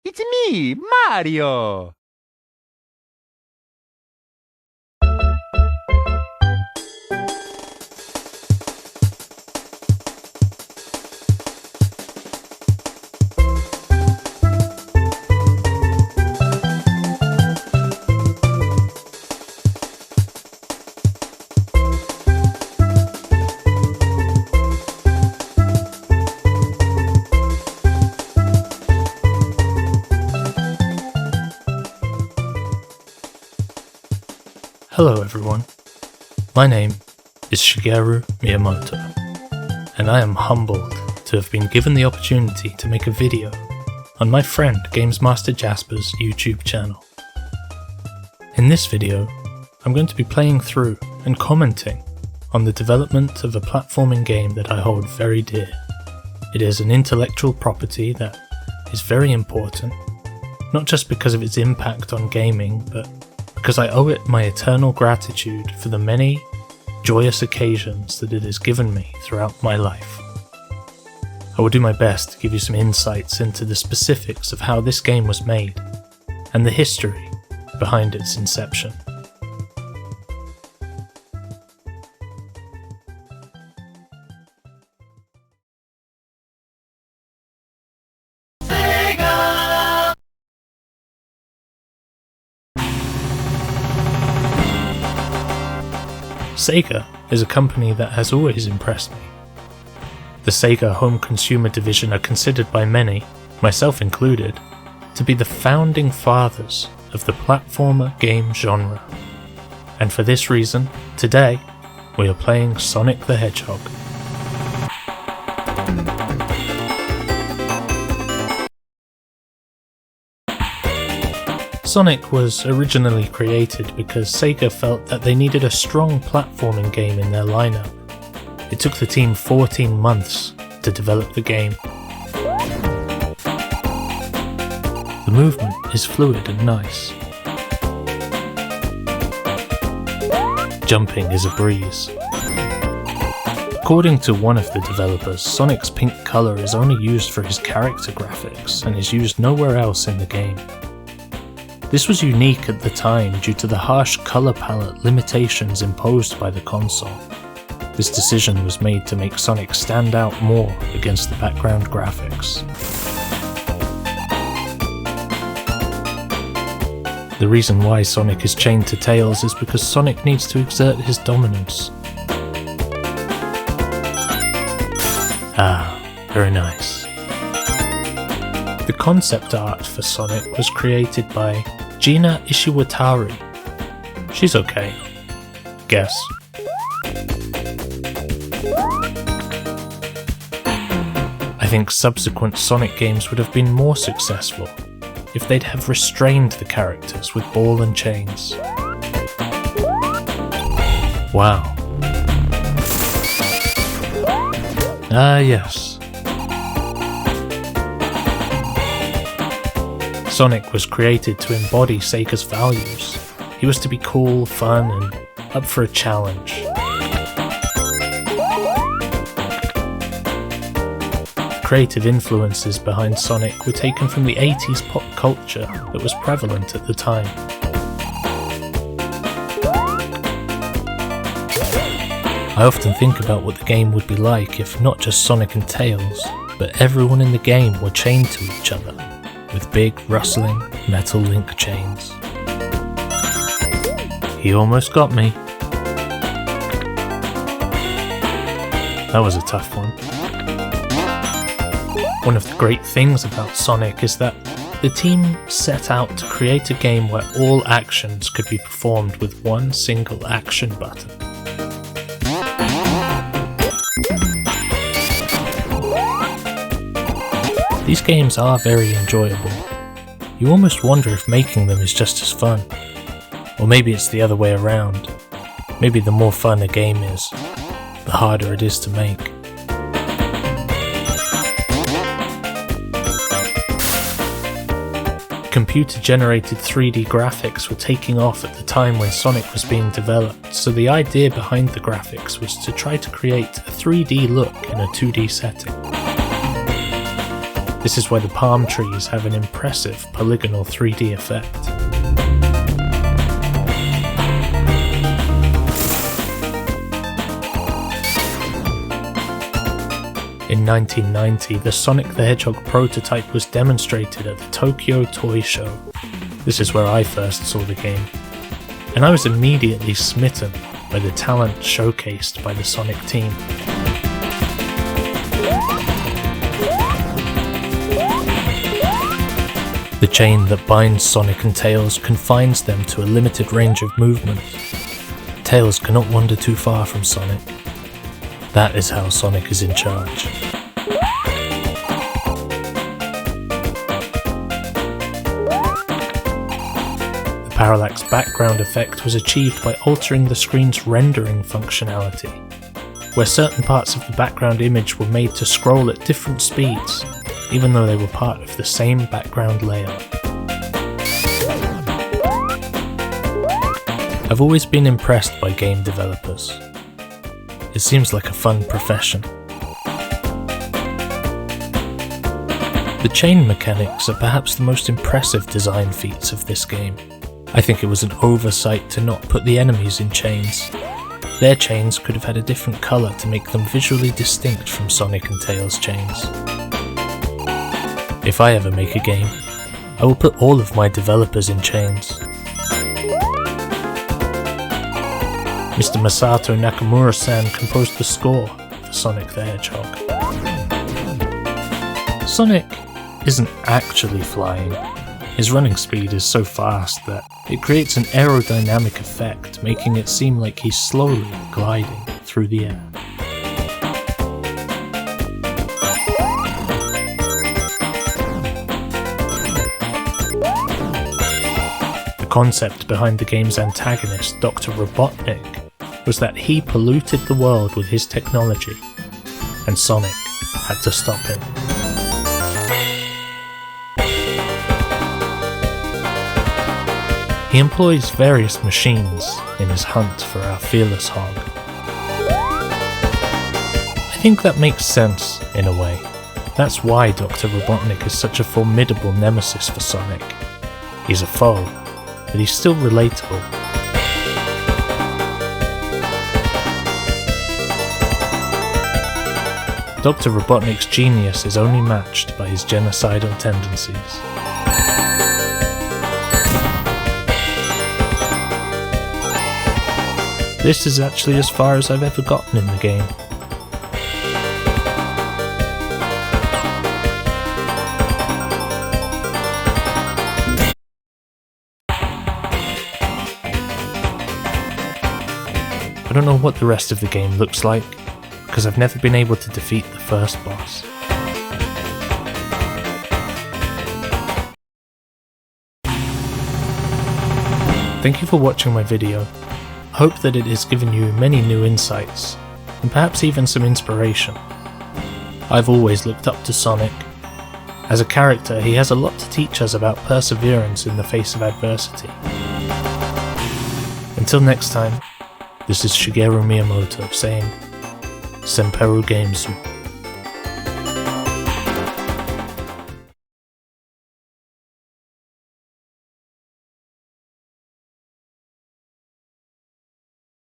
It's me, Mario! Hello everyone, my name is Shigeru Miyamoto, and I am humbled to have been given the opportunity to make a video on my friend gamesmasterjasper's YouTube channel. In this video, I'm going to be playing through and commenting on the development of a platforming game that I hold very dear. It is an intellectual property that is very important, not just because of its impact on gaming, but because I owe it my eternal gratitude for the many joyous occasions that it has given me throughout my life. I will do my best to give you some insights into the specifics of how this game was made, and the history behind its inception. Sega is a company that has always impressed me. The Sega home consumer division are considered by many, myself included, to be the founding fathers of the platformer game genre. And for this reason, today, we are playing Sonic the Hedgehog. Sonic was originally created because Sega felt that they needed a strong platforming game in their lineup. It took the team 14 months to develop the game. The movement is fluid and nice. Jumping is a breeze. According to one of the developers, Sonic's pink colour is only used for his character graphics and is used nowhere else in the game. This was unique at the time due to the harsh colour palette limitations imposed by the console. This decision was made to make Sonic stand out more against the background graphics. The reason why Sonic is chained to Tails is because Sonic needs to exert his dominance. Ah, very nice. The concept art for Sonic was created by Gina Ishiwatari. She's okay. Guess. I think subsequent Sonic games would have been more successful if they'd have restrained the characters with ball and chains. Wow. Ah yes. Sonic was created to embody Sega's values. He was to be cool, fun, and up for a challenge. Creative influences behind Sonic were taken from the 80s pop culture that was prevalent at the time. I often think about what the game would be like if not just Sonic and Tails, but everyone in the game were chained to each other, with big, rustling, metal link chains. He almost got me. That was a tough one. One of the great things about Sonic is that the team set out to create a game where all actions could be performed with one single action button. These games are very enjoyable. You almost wonder if making them is just as fun. Or maybe it's the other way around. Maybe the more fun a game is, the harder it is to make. Computer-generated 3D graphics were taking off at the time when Sonic was being developed, so the idea behind the graphics was to try to create a 3D look in a 2D setting. This is why the palm trees have an impressive polygonal 3D effect. In 1990, the Sonic the Hedgehog prototype was demonstrated at the Tokyo Toy Show. This is where I first saw the game, and I was immediately smitten by the talent showcased by the Sonic team. The chain that binds Sonic and Tails confines them to a limited range of movement. Tails cannot wander too far from Sonic. That is how Sonic is in charge. The parallax background effect was achieved by altering the screen's rendering functionality, where certain parts of the background image were made to scroll at different speeds, even though they were part of the same background layer. I've always been impressed by game developers. It seems like a fun profession. The chain mechanics are perhaps the most impressive design feats of this game. I think it was an oversight to not put the enemies in chains. Their chains could have had a different colour to make them visually distinct from Sonic and Tails' chains. If I ever make a game, I will put all of my developers in chains. Mr. Masato Nakamura-san composed the score for Sonic the Hedgehog. Sonic isn't actually flying. His running speed is so fast that it creates an aerodynamic effect, making it seem like he's slowly gliding through the air. The concept behind the game's antagonist, Dr. Robotnik, was that he polluted the world with his technology, and Sonic had to stop him. He employs various machines in his hunt for our fearless hog. I think that makes sense, in a way. That's why Dr. Robotnik is such a formidable nemesis for Sonic. He's a foe, but he's still relatable. Dr. Robotnik's genius is only matched by his genocidal tendencies. This is actually as far as I've ever gotten in the game. I don't know what the rest of the game looks like, because I've never been able to defeat the first boss. Thank you for watching my video. I hope that it has given you many new insights, and perhaps even some inspiration. I've always looked up to Sonic. As a character, he has a lot to teach us about perseverance in the face of adversity. Until next time, this is Shigeru Miyamoto saying, Senperu Gamesu.